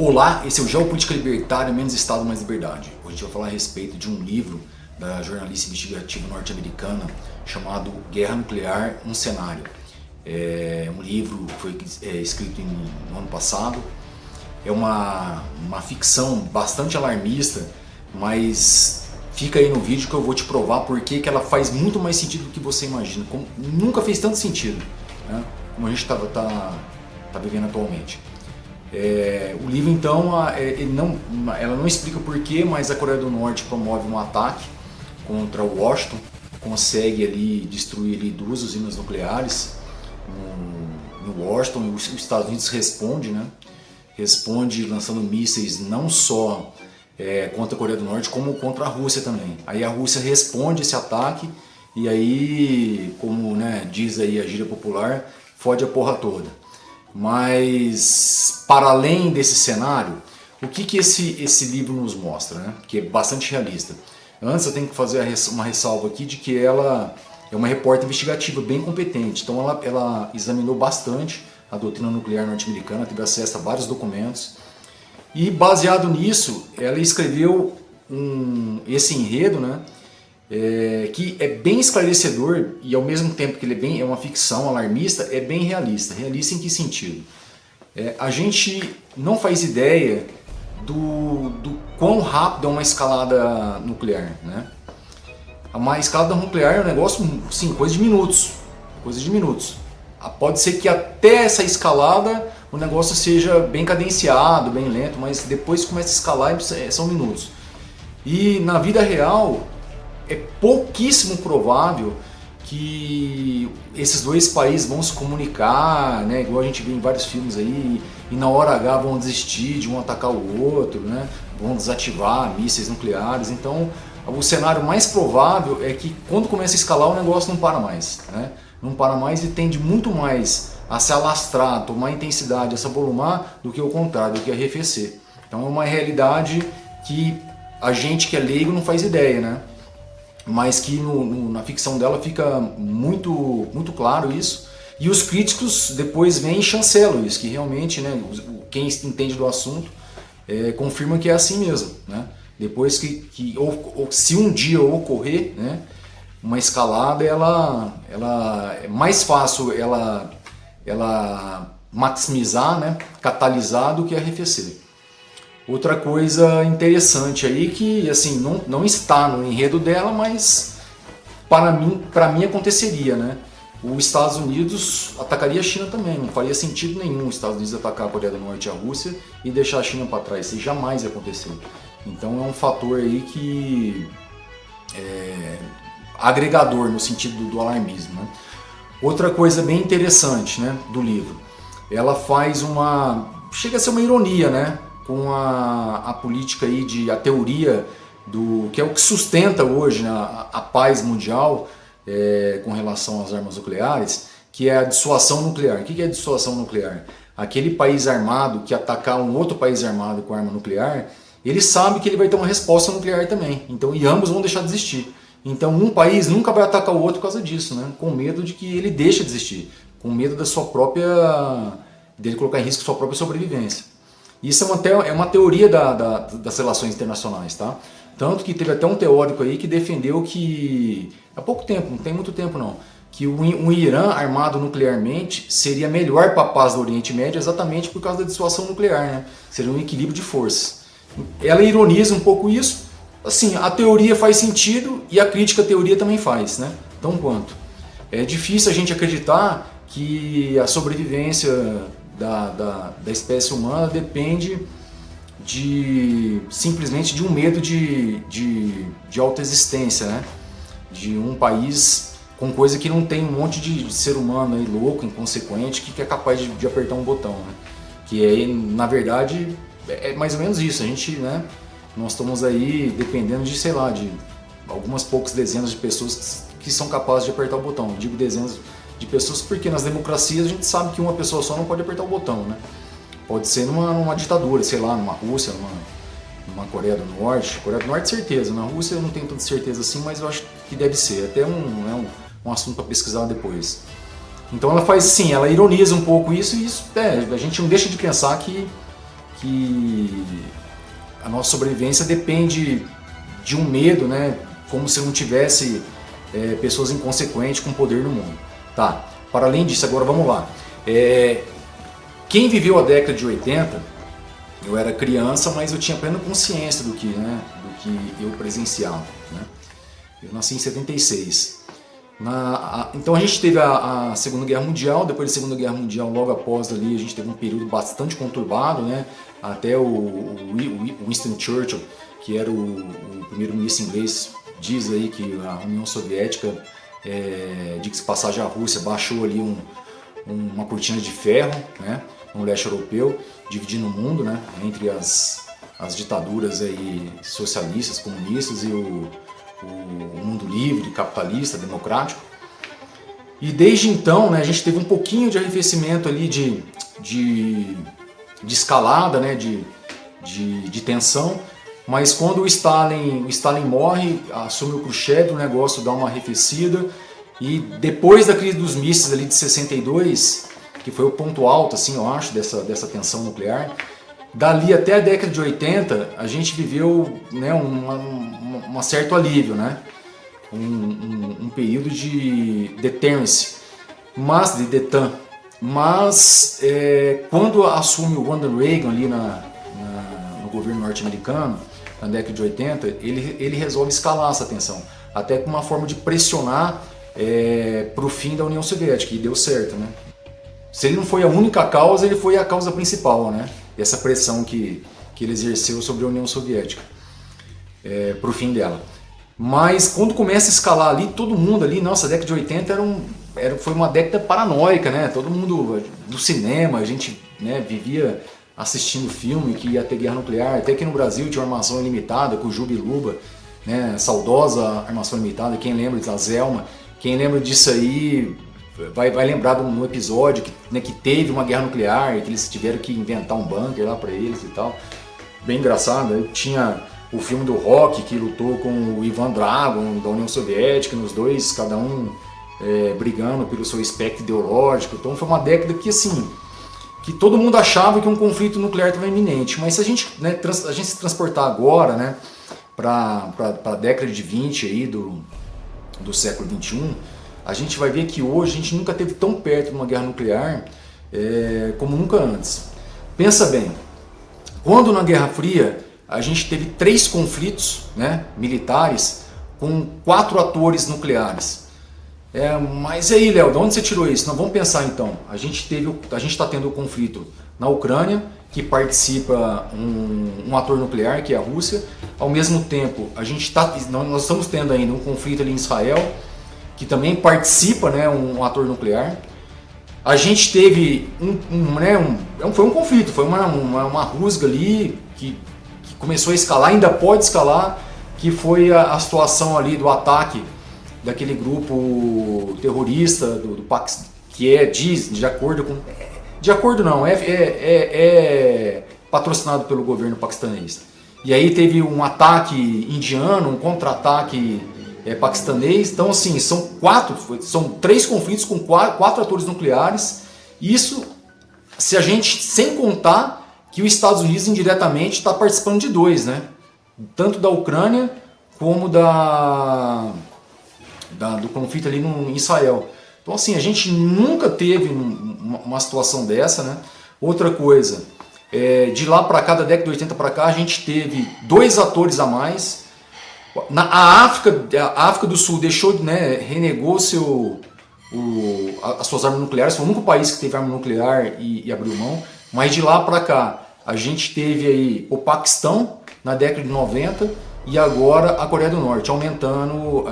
Olá, esse é o Geopolítica Libertária, Menos Estado, Mais Liberdade. Hoje a gente vai falar a respeito de um livro da jornalista investigativa norte-americana chamado Guerra Nuclear, um Cenário. É um livro que foi escrito no ano passado. É uma ficção bastante alarmista, mas fica aí no vídeo que eu vou te provar porque que ela faz muito mais sentido do que você imagina. Nunca fez tanto sentido, né? Como a gente tá vivendo atualmente. O livro então, ela não explica porquê, mas a Coreia do Norte promove um ataque contra Washington, consegue ali destruir ali 2 usinas nucleares em Washington, e os Estados Unidos responde, né? Responde lançando mísseis não só contra a Coreia do Norte, como contra a Rússia também. Aí a Rússia responde esse ataque e aí, como, né, diz aí a gíria popular, fode a porra toda. Mas, para além desse cenário, o que esse livro nos mostra, né? Que é bastante realista. Antes eu tenho que fazer uma ressalva aqui de que ela é uma repórter investigativa bem competente. Então ela examinou bastante a doutrina nuclear norte-americana, teve acesso a vários documentos. E baseado nisso, ela escreveu esse enredo, né? Que é bem esclarecedor e ao mesmo tempo que ele é uma ficção alarmista, é bem realista. Realista em que sentido? A gente não faz ideia do quão rápido é uma escalada nuclear, né? Uma escalada nuclear é um negócio, sim, coisa de minutos. Coisa de minutos. Pode ser que até essa escalada o negócio seja bem cadenciado, bem lento, mas depois que começa a escalar são minutos. E na vida real é pouquíssimo provável que esses dois países vão se comunicar, né, igual a gente vê em vários filmes aí, e na hora H vão desistir de um atacar o outro, né, vão desativar mísseis nucleares. Então o cenário mais provável é que quando começa a escalar o negócio não para mais, né? Não para mais e tende muito mais a se alastrar, tomar intensidade, a se avolumar, do que o contrário, do que arrefecer. Então é uma realidade que a gente que é leigo não faz ideia, né? Mas que na ficção dela fica muito, muito claro isso. E os críticos depois vêm e chancelam isso, que realmente, né, quem entende do assunto confirma que é assim mesmo, né? Depois ou se um dia ocorrer, né, uma escalada, ela é mais fácil ela maximizar, né, catalisar, do que arrefecer. Outra coisa interessante aí que assim não está no enredo dela, mas para mim aconteceria, né? Os Estados Unidos atacaria a China também. Não faria sentido nenhum os Estados Unidos atacar a Coreia do Norte e a Rússia e deixar a China para trás. Isso jamais ia acontecer. Então é um fator aí que é agregador no sentido do alarmismo, né? Outra coisa bem interessante, né, do livro, ela faz chega a ser uma ironia, né, com a política aí, a teoria que é o que sustenta hoje, né, a paz mundial com relação às armas nucleares, que é a dissuasão nuclear. O que é a dissuasão nuclear? Aquele país armado que atacar um outro país armado com arma nuclear, ele sabe que ele vai ter uma resposta nuclear também, então, e ambos vão deixar de existir. Então um país nunca vai atacar o outro por causa disso, né? Com medo de que ele deixe de existir, com medo dele colocar em risco sua própria sobrevivência. Isso é uma teoria das relações internacionais, tá? Tanto que teve até um teórico aí que defendeu que, há pouco tempo, não tem muito tempo não, que um Irã armado nuclearmente seria melhor para a paz do Oriente Médio exatamente por causa da dissuasão nuclear, né? Seria um equilíbrio de forças. Ela ironiza um pouco isso. Assim, a teoria faz sentido e a crítica à teoria também faz, né? Tão quanto. É difícil a gente acreditar que a sobrevivência da espécie humana depende simplesmente de um medo de autoexistência, né? De um país com coisa que não tem um monte de ser humano aí louco, inconsequente, que é capaz de apertar um botão, né? Que na verdade, é mais ou menos isso. A gente, né? Nós estamos aí dependendo de, sei lá, de algumas poucas dezenas de pessoas que são capazes de apertar o botão. Eu digo dezenas de pessoas porque nas democracias a gente sabe que uma pessoa só não pode apertar o botão, né? Pode ser numa ditadura, sei lá, numa Rússia, numa Coreia do Norte. Coreia do Norte, certeza. Na Rússia eu não tenho tanta certeza assim, mas eu acho que deve ser. Até um assunto para pesquisar depois. Então ela faz assim, ela ironiza um pouco isso e isso, a gente não deixa de pensar que que a nossa sobrevivência depende de um medo, né? Como se não tivesse pessoas inconsequentes com poder no mundo. Tá, para além disso, agora vamos lá. Quem viveu a década de 80, eu era criança, mas eu tinha plena consciência do que eu presenciava, né? Eu nasci em 76. Então a gente teve a Segunda Guerra Mundial. Depois da Segunda Guerra Mundial, logo após ali, a gente teve um período bastante conturbado, né? Até o Winston Churchill, que era o primeiro-ministro inglês, diz aí que a União Soviética, diga-se passagem, a Rússia baixou ali uma cortina de ferro, né, no leste europeu, dividindo o mundo, né, entre as ditaduras aí socialistas, comunistas e o mundo livre, capitalista, democrático. E desde então, né, a gente teve um pouquinho de arrefecimento ali de escalada, né, de tensão, mas quando o Stalin morre, assume o Khrushchev, o negócio dá uma arrefecida, e depois da crise dos mísseis ali de 62, que foi o ponto alto, assim, eu acho, dessa tensão nuclear, dali até a década de 80, a gente viveu, né, um certo alívio, né? Um período de deterrence, de detan. Mas quando assume o Ronald Reagan ali no governo norte-americano, na década de 80, ele resolve escalar essa tensão, até com uma forma de pressionar para o fim da União Soviética, e deu certo, né? Se ele não foi a única causa, ele foi a causa principal, né? Essa pressão que ele exerceu sobre a União Soviética para o fim dela. Mas quando começa a escalar ali, todo mundo ali, nossa, a década de 80 foi uma década paranoica, né? Todo mundo no cinema, a gente, né, vivia assistindo filme que ia ter guerra nuclear, até que no Brasil tinha uma armação ilimitada com o Jubiluba, né? Saudosa armação ilimitada, quem lembra da Zelma, quem lembra disso aí vai lembrar de um episódio que teve uma guerra nuclear e que eles tiveram que inventar um bunker lá para eles e tal. Bem engraçado, né? Tinha o filme do Rock, que lutou com o Ivan Drago da União Soviética, nos dois, cada um brigando pelo seu espectro ideológico. Então foi uma década que, assim, que todo mundo achava que um conflito nuclear estava iminente. Mas se a gente, né, se transportar agora, né, para a década de 20 aí do século 21, a gente vai ver que hoje a gente nunca esteve tão perto de uma guerra nuclear como nunca antes. Pensa bem, quando na Guerra Fria a gente teve 3 conflitos, né, militares com 4 atores nucleares. Mas e aí, Léo, de onde você tirou isso? Não, vamos pensar então. A gente está tendo o conflito na Ucrânia, que participa um ator nuclear, que é a Rússia. Ao mesmo tempo, nós estamos tendo ainda um conflito ali em Israel, que também participa, né, um ator nuclear. A gente teve foi um conflito, foi uma rusga ali que começou a escalar, ainda pode escalar, que foi a situação ali do ataque daquele grupo terrorista do Paquistão, que diz, de acordo com... De acordo não, é patrocinado pelo governo paquistanês. E aí teve um ataque indiano, um contra-ataque paquistanês. Então, assim, são 3 conflitos com 4 atores nucleares. Isso, sem contar que os Estados Unidos indiretamente está participando de 2, né? Tanto da Ucrânia como do conflito ali em Israel. Então, assim, a gente nunca teve uma situação dessa, né? Outra coisa, de lá para cá, da década de 80 para cá, a gente teve 2 atores a mais. A África do Sul deixou, né, renegou as suas armas nucleares, foi o único país que teve arma nuclear e abriu mão. Mas de lá para cá, a gente teve aí o Paquistão na década de 90 e agora a Coreia do Norte, aumentando o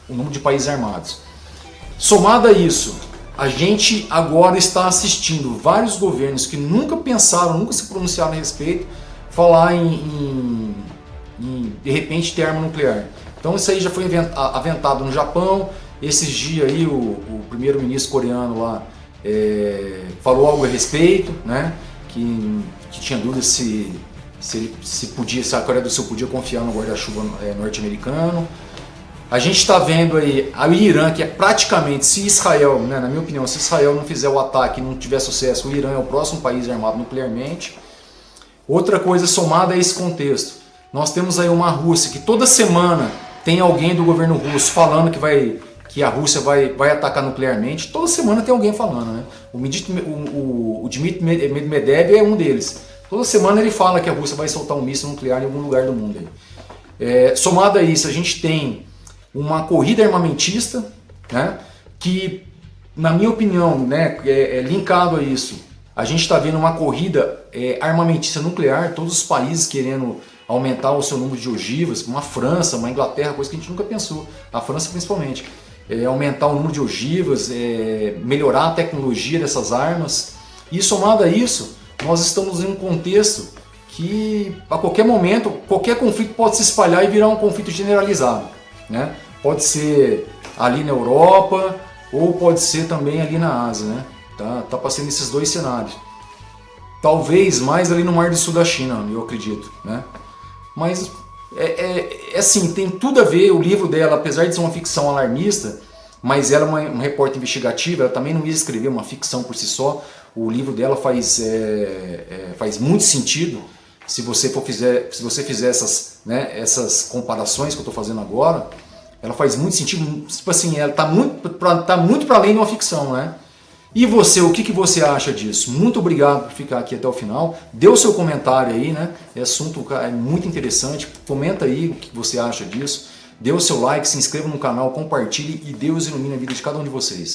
número de países armados. Somado a isso, a gente agora está assistindo vários governos que nunca pensaram, nunca se pronunciaram a respeito, falar em de repente ter arma nuclear. Então isso aí já foi aventado no Japão. Esses dias aí o primeiro-ministro coreano lá falou algo a respeito, né? Que tinha dúvida se a Coreia do Sul podia confiar no guarda-chuva norte-americano. A gente está vendo aí o Irã, que é praticamente, se Israel, né, na minha opinião, se Israel não fizer o ataque e não tiver sucesso, o Irã é o próximo país armado nuclearmente. Outra coisa somada a esse contexto, nós temos aí uma Rússia que toda semana tem alguém do governo russo falando que a Rússia vai atacar nuclearmente. Toda semana tem alguém falando, né? O Dmitry Medvedev é um deles. Toda semana ele fala que a Rússia vai soltar um míssil nuclear em algum lugar do mundo. Somado a isso, a gente tem uma corrida armamentista, né? Que, na minha opinião, né, linkado a isso, a gente está vendo uma corrida armamentista nuclear, todos os países querendo aumentar o seu número de ogivas, uma França, uma Inglaterra, coisa que a gente nunca pensou, a França principalmente, aumentar o número de ogivas, melhorar a tecnologia dessas armas. E somado a isso, nós estamos em um contexto que a qualquer momento, qualquer conflito pode se espalhar e virar um conflito generalizado, né? Pode ser ali na Europa ou pode ser também ali na Ásia, né? Tá passando esses dois cenários. Talvez mais ali no Mar do Sul da China, eu acredito, né? Mas assim, tem tudo a ver. O livro dela, apesar de ser uma ficção alarmista, mas ela é uma repórter investigativa, ela também não ia escrever uma ficção por si só. O livro dela faz muito sentido se você fizer essas, né, essas comparações que eu estou fazendo agora. Ela faz muito sentido, tipo assim, ela está muito para além de uma ficção, né? E você, o que você acha disso? Muito obrigado por ficar aqui até o final. Dê o seu comentário aí, né? Esse assunto é muito interessante. Comenta aí o que você acha disso. Dê o seu like, se inscreva no canal, compartilhe e Deus ilumine a vida de cada um de vocês.